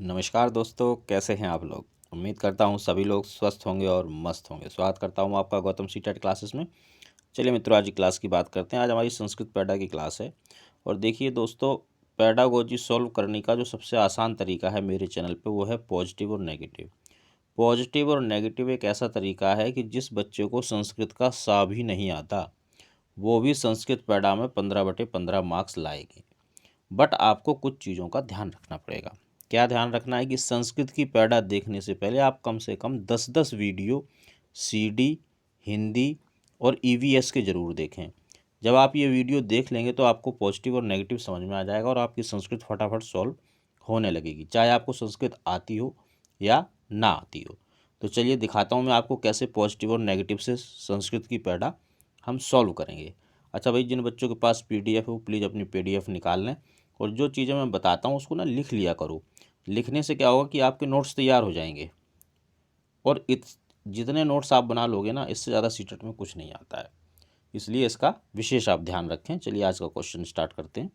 नमस्कार दोस्तों, कैसे हैं आप लोग। उम्मीद करता हूं सभी लोग स्वस्थ होंगे और मस्त होंगे। स्वागत करता हूं आपका गौतम सीटेट क्लासेस में। चलिए मित्रों, आज की क्लास की बात करते हैं। आज हमारी संस्कृत पैडा की क्लास है। और देखिए दोस्तों, पैडागोजी सॉल्व करने का जो सबसे आसान तरीका है मेरे चैनल पे, वो है पॉजिटिव और नेगेटिव। पॉजिटिव और नेगेटिव एक ऐसा तरीका है कि जिस बच्चे को संस्कृत का सा भी नहीं आता, वो भी संस्कृत पैडा में 15/15 मार्क्स लाएगी। बट आपको कुछ चीज़ों का ध्यान रखना पड़ेगा। क्या ध्यान रखना है कि संस्कृत की पैडा देखने से पहले आप कम से कम 10-10 वीडियो सीडी, हिंदी और ईवीएस के ज़रूर देखें। जब आप ये वीडियो देख लेंगे तो आपको पॉजिटिव और नेगेटिव समझ में आ जाएगा और आपकी संस्कृत फटाफट सॉल्व होने लगेगी, चाहे आपको संस्कृत आती हो या ना आती हो। तो चलिए दिखाता हूँ मैं आपको कैसे पॉजिटिव और नेगेटिव से संस्कृत की पैडा हम सॉल्व करेंगे। अच्छा भाई, जिन बच्चों के पास पीडीएफ है वो प्लीज़ अपनी पीडीएफ निकाल लें और जो चीज़ें मैं बताता हूँ उसको ना लिख लिया करो। लिखने से क्या होगा कि आपके नोट्स तैयार हो जाएंगे और जितने नोट्स आप बना लोगे ना, इससे ज़्यादा सीटेट में कुछ नहीं आता है। इसलिए इसका विशेष आप ध्यान रखें। चलिए आज का क्वेश्चन स्टार्ट करते हैं।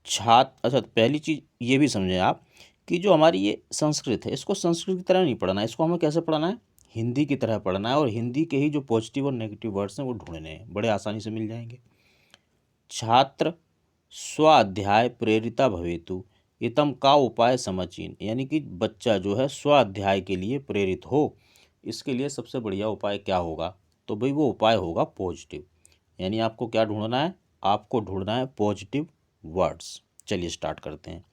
अच्छा, पहली चीज़ ये भी समझें आप कि जो हमारी ये संस्कृत है, इसको संस्कृत की तरह नहीं पढ़ना है। इसको हमें कैसे पढ़ना है? हिंदी की तरह पढ़ना है। और हिंदी के ही जो पॉजिटिव और नेगेटिव वर्ड्स हैं वो ढूंढने हैं, बड़े आसानी से मिल जाएंगे। छात्र स्वाध्याय प्रेरिता भवेतु इतम का उपाय समचीन, यानी कि बच्चा जो है स्वाध्याय के लिए प्रेरित हो, इसके लिए सबसे बढ़िया उपाय क्या होगा? तो भाई वो उपाय होगा पॉजिटिव। यानी आपको क्या ढूंढना है? आपको ढूंढना है पॉजिटिव वर्ड्स। चलिए स्टार्ट करते हैं।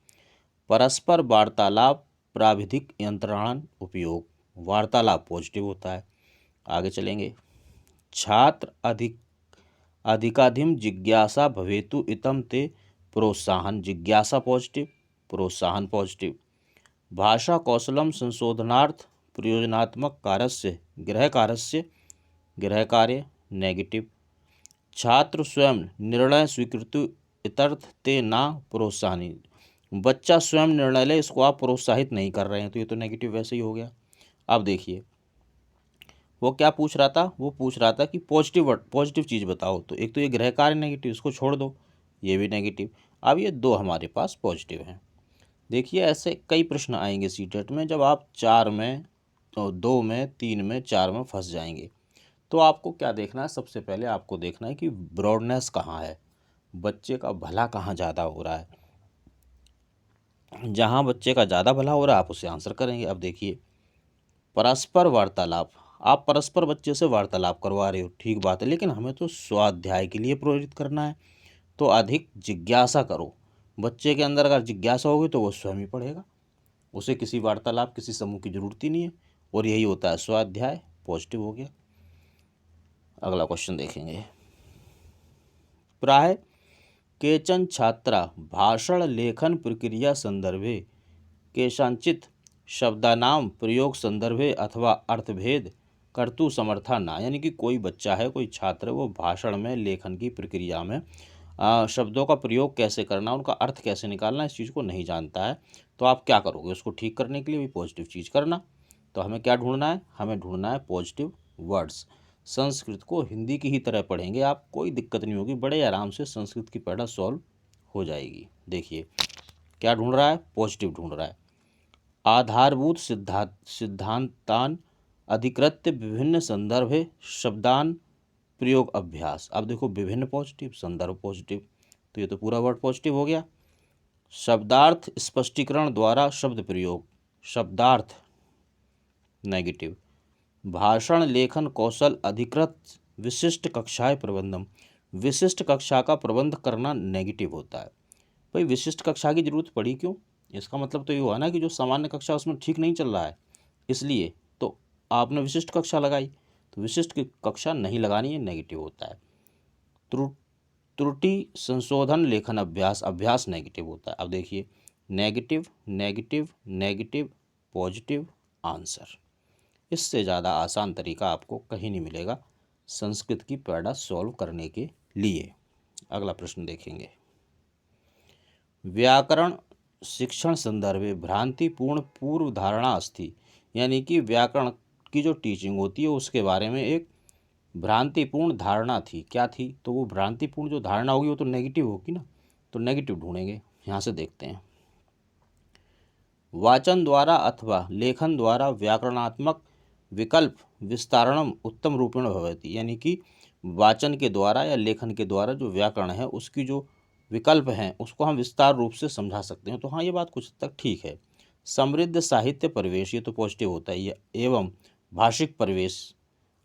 परस्पर वार्तालाप प्राविधिक यंत्रण उपयोग, वार्तालाप पॉजिटिव होता है। आगे चलेंगे। छात्र अधिकाधिम जिज्ञासा भवेतु इतम ते प्रोत्साहन, जिज्ञासा पॉजिटिव, प्रोत्साहन पॉजिटिव। भाषा कौशलम संशोधनार्थ प्रयोजनात्मक कार्यस्य गृह कार्य नेगेटिव। छात्र स्वयं निर्णय स्वीकृति इतर्थ ते ना प्रोत्साहनी, बच्चा स्वयं निर्णय ले, इसको आप प्रोत्साहित नहीं कर रहे हैं, तो ये तो नेगेटिव वैसे ही हो गया। अब देखिए वो क्या पूछ रहा था? वो पूछ रहा था कि पॉजिटिव चीज़ बताओ। तो एक तो ये गृह कार्य नेगेटिव, इसको छोड़ दो, ये भी नेगेटिव। अब ये दो हमारे पास पॉजिटिव हैं। देखिए ऐसे कई प्रश्न आएंगे सीटेट में, जब आप 4 में तो 2 में 3 में 4 में फंस जाएंगे। तो आपको क्या देखना है? सबसे पहले आपको देखना है कि ब्रॉडनेस कहाँ है, बच्चे का भला कहाँ ज़्यादा हो रहा है। जहाँ बच्चे का ज़्यादा भला हो रहा है आप उसे आंसर करेंगे। अब देखिए परस्पर वार्तालाप, आप परस्पर बच्चे से वार्तालाप करवा रहे हो, ठीक बात है, लेकिन हमें तो स्वाध्याय के लिए प्रेरित करना है। तो अधिक जिज्ञासा करो। बच्चे के अंदर अगर जिज्ञासा होगी तो वो स्वयं ही पढ़ेगा, उसे किसी वार्तालाप किसी समूह की जरूरत ही नहीं है। और यही होता है स्वाध्याय, पॉजिटिव हो गया। अगला क्वेश्चन देखेंगे। प्राय केचन छात्रा भाषण लेखन प्रक्रिया संदर्भे केषांचित शब्दानाम प्रयोग संदर्भे अथवा अर्थभेद कर्तु समर्था ना, यानी कि कोई बच्चा है, कोई छात्र है, वो भाषण में लेखन की प्रक्रिया में शब्दों का प्रयोग कैसे करना, उनका अर्थ कैसे निकालना, इस चीज़ को नहीं जानता है। तो आप क्या करोगे? उसको ठीक करने के लिए भी पॉजिटिव चीज़ करना। तो हमें क्या ढूंढना है? हमें ढूंढना है पॉजिटिव वर्ड्स। संस्कृत को हिंदी की ही तरह पढ़ेंगे आप, कोई दिक्कत नहीं होगी, बड़े आराम से संस्कृत की पढ़ा सॉल्व हो जाएगी। देखिए क्या ढूंढ रहा है? पॉजिटिव ढूंढ रहा है। आधारभूत सिद्धांतान अधिकृत्य विभिन्न संदर्भे शब्दान प्रयोग अभ्यास। अब देखो विभिन्न पॉजिटिव, संदर्भ पॉजिटिव, तो ये तो पूरा वर्ड पॉजिटिव हो गया। शब्दार्थ स्पष्टीकरण द्वारा शब्द प्रयोग, शब्दार्थ नेगेटिव। भाषण लेखन कौशल अधिकृत विशिष्ट कक्षाएं प्रबंधन, विशिष्ट कक्षा का प्रबंध करना नेगेटिव होता है। भाई विशिष्ट कक्षा की जरूरत पड़ी क्यों? इसका मतलब तो ये हुआ ना कि जो सामान्य कक्षा उसमें ठीक नहीं चल रहा है, इसलिए तो आपने विशिष्ट कक्षा लगाई। तो विशिष्ट की कक्षा नहीं लगानी है, नेगेटिव होता है। त्रुटि संशोधन लेखन अभ्यास नेगेटिव होता है। अब देखिए negative negative negative positive answer. इससे ज़्यादा आसान तरीका आपको कहीं नहीं मिलेगा संस्कृत की पैडा सॉल्व करने के लिए। अगला प्रश्न देखेंगे। व्याकरण शिक्षण संदर्भे भ्रांतिपूर्ण पूर्व धारणा अस्ति, यानी कि व्याकरण की जो टीचिंग होती है उसके बारे में एक भ्रांतिपूर्ण धारणा थी। क्या थी? तो वो भ्रांतिपूर्ण जो धारणा होगी वो तो नेगेटिव होगी ना, तो नेगेटिव ढूंढेंगे। यहाँ से देखते हैं। वाचन द्वारा अथवा लेखन द्वारा व्याकरणात्मक विकल्प विस्तारणम उत्तम रूपेण भवति, यानी कि वाचन के द्वारा या लेखन के द्वारा जो व्याकरण है उसकी जो विकल्प हैं उसको हम विस्तार रूप से समझा सकते हैं। तो हाँ, ये बात कुछ हद तक ठीक है। समृद्ध साहित्य परिवेश, ये तो पॉजिटिव होता ही है, एवं भाषिक परिवेश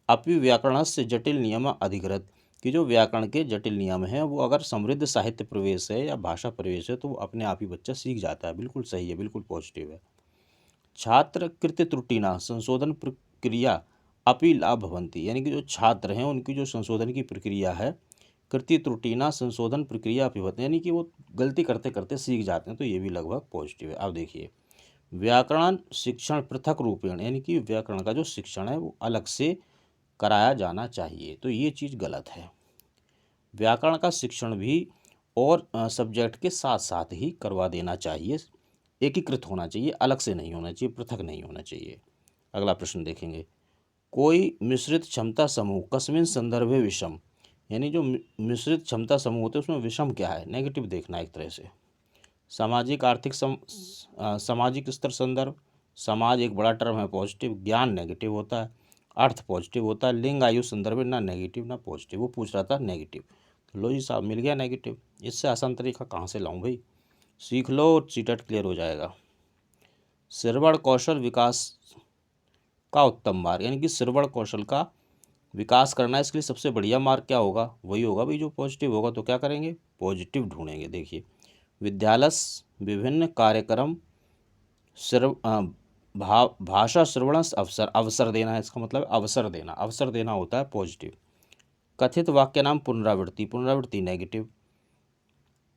अपि व्याकरणस्य जटिल नियम अधिकृत, कि जो व्याकरण के जटिल नियम हैं वो अगर समृद्ध साहित्य प्रवेश है या भाषा प्रवेश है तो वो अपने आप ही बच्चा सीख जाता है। बिल्कुल सही है, बिल्कुल पॉजिटिव है। छात्र कृत्य त्रुटिना संशोधन प्रक्रिया अपि लाभ भवंती, यानी कि जो छात्र हैं उनकी जो संशोधन की प्रक्रिया है, कृत्य त्रुटिना संशोधन प्रक्रिया अपि भवंती, यानी कि वो गलती करते करते सीख जाते हैं। तो ये भी लगभग पॉजिटिव है। अब देखिए, व्याकरण शिक्षण पृथक रूपेण, यानी कि व्याकरण का जो शिक्षण है वो अलग से कराया जाना चाहिए। तो ये चीज़ गलत है। व्याकरण का शिक्षण भी और सब्जेक्ट के साथ साथ ही करवा देना चाहिए, एकीकृत होना चाहिए, अलग से नहीं होना चाहिए, पृथक नहीं होना चाहिए। अगला प्रश्न देखेंगे। कोई मिश्रित क्षमता समूह कस्मिन संदर्भे विषम, यानी जो मिश्रित क्षमता समूह होते हैं उसमें विषम क्या है, नेगेटिव देखना है एक तरह से। सामाजिक आर्थिक सामाजिक स्तर संदर्भ, समाज एक बड़ा टर्म है पॉजिटिव, ज्ञान नेगेटिव होता है, अर्थ पॉजिटिव होता है, लिंग आयु संदर्भ ना नेगेटिव ना पॉजिटिव, वो पूछ रहा था नेगेटिव। तो लो जी साहब, मिल गया नेगेटिव। इससे आसान तरीका कहाँ से लाऊं भाई, सीख लो और सीटेट क्लियर हो जाएगा। श्रवण कौशल विकास का उत्तम मार्ग, यानी कि श्रवण कौशल का विकास करना है, इसके लिए सबसे बढ़िया मार्ग क्या होगा, वही होगा भाई जो पॉजिटिव होगा। तो क्या करेंगे, पॉजिटिव ढूंढेंगे। देखिए, विद्यालय विभिन्न कार्यक्रम भाषा श्रवण अवसर, अवसर देना है, इसका मतलब अवसर देना, अवसर देना होता है पॉजिटिव। कथित वाक्य नाम पुनरावृत्ति, पुनरावृत्ति नेगेटिव।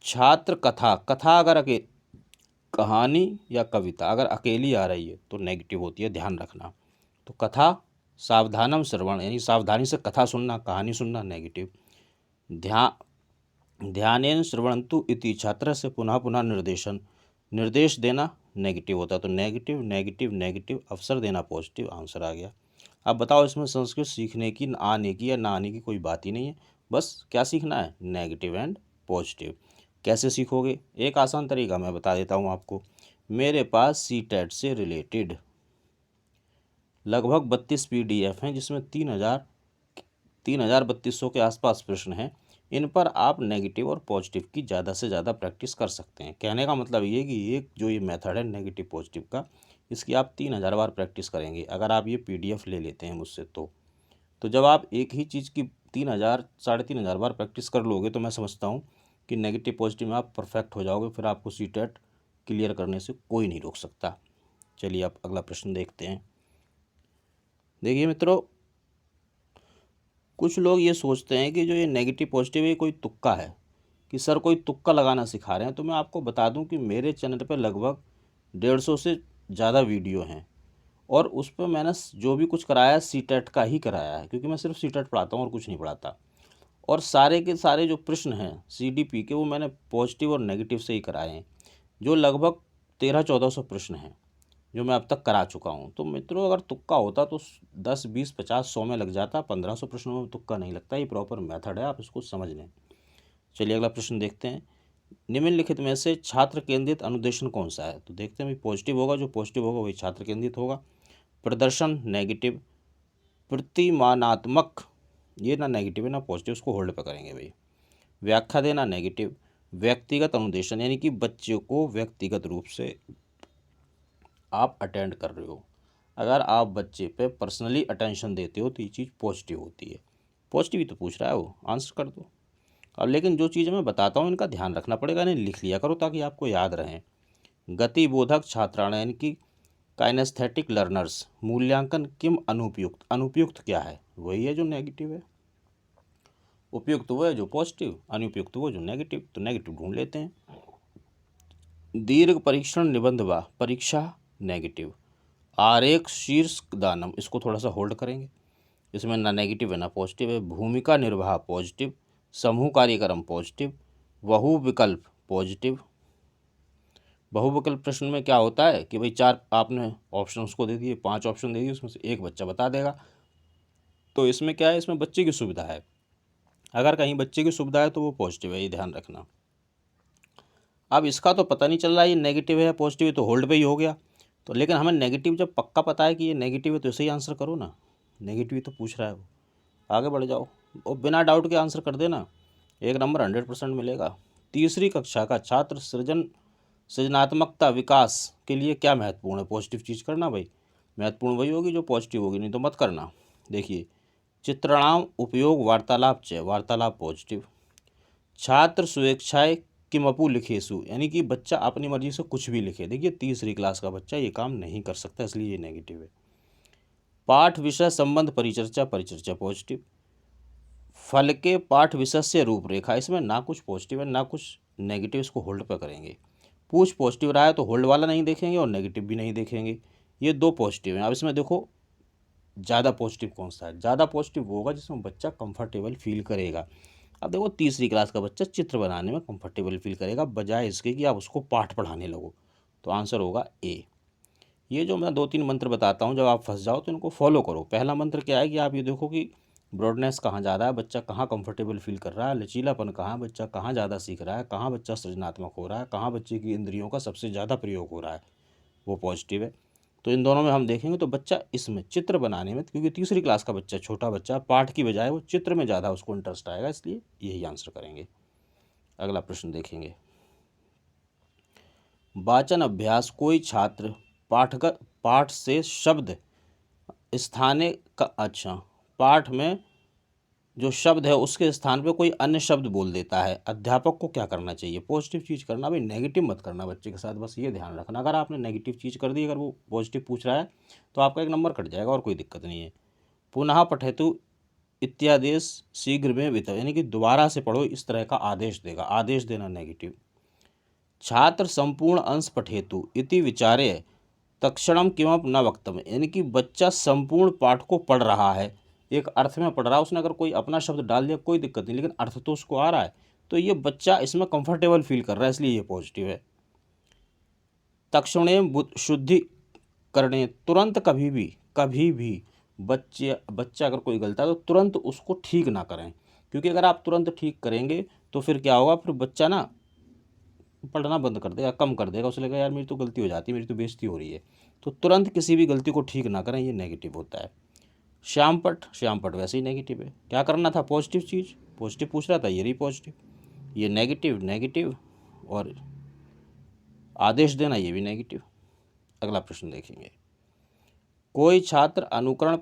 छात्र कथा, कथा अगर कहानी या कविता अगर अकेली आ रही है तो नेगेटिव होती है, ध्यान रखना। तो कथा सावधानम श्रवण, यानी सावधानी से कथा सुनना, कहानी सुनना, नेगेटिव। ध्यानेन श्रवणंतु इति, छात्र से पुनः पुनः निर्देशन, निर्देश देना नेगेटिव होता है। तो नेगेटिव नेगेटिव नेगेटिव, अवसर देना पॉजिटिव, आंसर आ गया। अब बताओ, इसमें संस्कृत सीखने की, आने की या ना आने की कोई बात ही नहीं है, बस क्या सीखना है, नेगेटिव एंड पॉजिटिव। कैसे सीखोगे, एक आसान तरीका मैं बता देता हूँ आपको। मेरे पास सीटेट से रिलेटेड लगभग 32 PDF हैं, जिसमें 3200 के आसपास प्रश्न हैं। इन पर आप नेगेटिव और पॉजिटिव की ज़्यादा से ज़्यादा प्रैक्टिस कर सकते हैं। कहने का मतलब ये कि एक जो ये मेथड है नेगेटिव पॉजिटिव का, इसकी आप 3000 बार प्रैक्टिस करेंगे अगर आप ये PDF ले लेते हैं मुझसे। तो जब आप एक ही चीज़ की 3000 3500 बार प्रैक्टिस कर लोगे तो मैं समझता हूँ कि नेगेटिव पॉजिटिव में आप परफेक्ट हो जाओगे, फिर आपको सीटेट क्लियर करने से कोई नहीं रोक सकता। चलिए आप अगला प्रश्न देखते हैं। देखिए मित्रों, कुछ लोग ये सोचते हैं कि जो ये नेगेटिव पॉजिटिव है कोई तुक्का है, कि सर कोई तुक्का लगाना सिखा रहे हैं। तो मैं आपको बता दूं कि मेरे चैनल पर लगभग 150 से ज़्यादा वीडियो हैं, और उस पर मैंने जो भी कुछ कराया है सीटेट का ही कराया है, क्योंकि मैं सिर्फ सीटेट पढ़ाता हूँ और कुछ नहीं पढ़ाता। और सारे के सारे जो प्रश्न हैं CDP के, वो मैंने पॉजिटिव और नेगेटिव से ही कराए हैं, जो लगभग 1300-1400 प्रश्न हैं जो मैं अब तक करा चुका हूँ। तो मित्रों, अगर तुक्का होता तो 10 20 50 100 में लग जाता, 1500 प्रश्नों में तुक्का नहीं लगता। ये प्रॉपर मेथड है, आप इसको समझ लें। चलिए अगला प्रश्न देखते हैं। निम्नलिखित में से छात्र केंद्रित अनुदेशन कौन सा है। तो देखते हैं भाई, पॉजिटिव होगा, जो पॉजिटिव होगा वही छात्र केंद्रित होगा। प्रदर्शन नेगेटिव। प्रतिमानात्मक, ये ना नेगेटिव है ना पॉजिटिव, उसको होल्ड पे करेंगे भाई। व्याख्या देना नेगेटिव। व्यक्तिगत अनुदेशन, यानी कि बच्चे को व्यक्तिगत रूप से आप अटेंड कर रहे हो, अगर आप बच्चे पे पर्सनली अटेंशन देते हो तो ये चीज़ पॉजिटिव होती है। पॉजिटिव ही तो पूछ रहा है वो, आंसर कर दो। अब लेकिन जो चीज़ें मैं बताता हूँ इनका ध्यान रखना पड़ेगा, इन्हें लिख लिया करो ताकि आपको याद रहें। गतिबोधक छात्राण, यानी कि काइनेस्थेटिक लर्नर्स, मूल्यांकन किम अनुपयुक्त, अनुपयुक्त क्या है, वही है जो नेगेटिव है। उपयुक्त वो है जो पॉजिटिव, अनुपयुक्त वो जो नेगेटिव। तो नेगेटिव ढूंढ लेते हैं। दीर्घ परीक्षण निबंध व परीक्षा नेगेटिव। आरेख शीर्ष दानम, इसको थोड़ा सा होल्ड करेंगे, इसमें ना नेगेटिव है ना पॉजिटिव है। भूमिका निर्वाह पॉजिटिव। समूह कार्यक्रम पॉजिटिव। बहुविकल्प पॉजिटिव। बहुविकल्प प्रश्न में क्या होता है कि भाई 4 आपने ऑप्शन उसको दे दिए, 5 ऑप्शन दे दिए, उसमें से एक बच्चा बता देगा। तो इसमें क्या है, इसमें बच्चे की सुविधा है, अगर कहीं बच्चे की सुविधा है तो वो पॉजिटिव है, ये ध्यान रखना। अब इसका तो पता नहीं चल रहा है ये नेगेटिव है या पॉजिटिव है, तो होल्ड पे ही हो गया। तो लेकिन हमें नेगेटिव जब पक्का पता है कि ये नेगेटिव है तो इसे ही आंसर करो ना, नेगेटिव ही तो पूछ रहा है वो। आगे बढ़ जाओ और बिना डाउट के आंसर कर देना, 1 नंबर 100% मिलेगा। तीसरी कक्षा का छात्र सृजनात्मकता विकास के लिए क्या महत्वपूर्ण है? पॉजिटिव चीज़ करना भाई, महत्वपूर्ण वही होगी जो पॉजिटिव होगी, नहीं तो मत करना। देखिए, चित्रणाम उपयोग वार्तालाप च, वार्तालाप पॉजिटिव। छात्र स्वेच्छाएं किमपु लिखेसु, यानी कि बच्चा अपनी मर्जी से कुछ भी लिखे। देखिए, तीसरी क्लास का बच्चा ये काम नहीं कर सकता, इसलिए ये नेगेटिव है। पाठ विषय संबंध परिचर्चा, परिचर्चा पॉजिटिव। फल के पाठ विषय से रूपरेखा, इसमें ना कुछ पॉजिटिव है ना कुछ नेगेटिव, इसको होल्ड पर करेंगे। पूछ पॉजिटिव रहा है तो होल्ड वाला नहीं देखेंगे और नेगेटिव भी नहीं देखेंगे, ये 2 पॉजिटिव हैं। अब इसमें देखो ज़्यादा पॉजिटिव कौन सा है? ज़्यादा पॉजिटिव वो होगा जिसमें बच्चा कंफर्टेबल फील करेगा। अब देखो, तीसरी क्लास का बच्चा चित्र बनाने में कंफर्टेबल फील करेगा बजाय इसके कि आप उसको पाठ पढ़ाने लगो, तो आंसर होगा ए। ये जो मैं 2-3 मंत्र बताता हूँ, जब आप फंस जाओ तो इनको फॉलो करो। पहला मंत्र क्या है कि आप ये देखो कि ब्रॉडनेस कहाँ ज़्यादा है, बच्चा कहाँ कंफर्टेबल फील कर रहा है, लचीलापन कहाँ, बच्चा कहाँ ज़्यादा सीख रहा है, कहाँ बच्चा सृजनात्मक हो रहा है, कहाँ बच्चे की इंद्रियों का सबसे ज़्यादा प्रयोग हो रहा है, वो पॉजिटिव है। तो इन दोनों में हम देखेंगे तो बच्चा इसमें चित्र बनाने में, क्योंकि तीसरी क्लास का बच्चा छोटा बच्चा, पाठ की बजाय वो चित्र में ज़्यादा उसको इंटरेस्ट आएगा, इसलिए यही आंसर करेंगे। अगला प्रश्न देखेंगे, वाचन अभ्यास। कोई छात्र पाठ से शब्द स्थाने का, अच्छा, पाठ में जो शब्द है उसके स्थान पे कोई अन्य शब्द बोल देता है, अध्यापक को क्या करना चाहिए? पॉजिटिव चीज़ करना भाई, नेगेटिव मत करना बच्चे के साथ, बस ये ध्यान रखना। अगर आपने नेगेटिव चीज़ कर दी, अगर वो पॉजिटिव पूछ रहा है तो आपका 1 नंबर कट जाएगा और कोई दिक्कत नहीं है। पुनः पठेतु इत्यादेश शीघ्र में वितव, यानी कि दोबारा से पढ़ो, इस तरह का आदेश देगा, आदेश देना नेगेटिव। छात्र संपूर्ण अंश पठेतु इति विचारे तक्षणम किमप न वक्तव्य, यानी कि बच्चा संपूर्ण पाठ को पढ़ रहा है, एक अर्थ में पढ़ रहा है, उसने अगर कोई अपना शब्द डाल दिया कोई दिक्कत नहीं, लेकिन अर्थ तो उसको आ रहा है, तो ये बच्चा इसमें कंफर्टेबल फील कर रहा है, इसलिए ये पॉजिटिव है। तक्षणे शुद्धि करने, तुरंत कभी भी बच्चा अगर कोई गलता है तो तुरंत उसको ठीक ना करें, क्योंकि अगर आप तुरंत ठीक करेंगे तो फिर क्या होगा, फिर बच्चा ना पढ़ना बंद कर देगा, कम कर देगा, उसे लगेगा यार मेरी तो गलती हो जाती है, मेरी तो बेइज्जती हो रही है। तो तुरंत किसी भी गलती को ठीक ना करें, ये नेगेटिव होता है। श्यामपट वैसे ही नेगेटिव है। क्या करना था? पॉजिटिव चीज़, पॉजिटिव पूछ रहा था, ये रही पॉजिटिव। ये नेगेटिव और आदेश देना ये भी नेगेटिव। अगला प्रश्न देखेंगे, कोई छात्र अनुकरण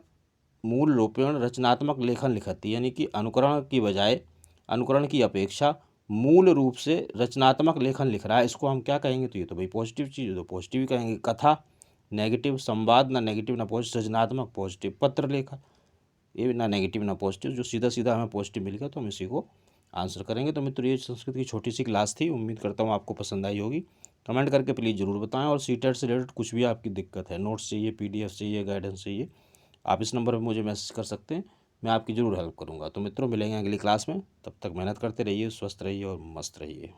मूल रूपेण रचनात्मक लेखन लिखती, यानी कि अनुकरण की अपेक्षा मूल रूप से रचनात्मक लेखन लिख रहा है, इसको हम क्या कहेंगे? तो ये तो भाई पॉजिटिव चीज़ है, तो पॉजिटिव ही कहेंगे। कथा नेगेटिव, संवाद ना नेगेटिव ना पॉजिटिव, सृजनात्मक पॉजिटिव, पत्र लेखा ये भी ना नेगेटिव ना पॉजिटिव, जो सीधा सीधा हमें पॉजिटिव मिल गया तो हम इसी को आंसर करेंगे। तो मित्रों, ये संस्कृत की छोटी सी क्लास थी, उम्मीद करता हूँ आपको पसंद आई होगी। कमेंट करके प्लीज़ ज़रूर बताएं, और सीटेट से रिलेटेड कुछ भी आपकी दिक्कत है, नोट्स चाहिए, PDF चाहिए, गाइडेंस चाहिए, आप इस नंबर पर मुझे मैसेज कर सकते हैं, मैं आपकी ज़रूर हेल्प करूँगा। तो मित्रों, मिलेंगे अगली क्लास में, तब तक मेहनत करते रहिए, स्वस्थ रहिए और मस्त रहिए।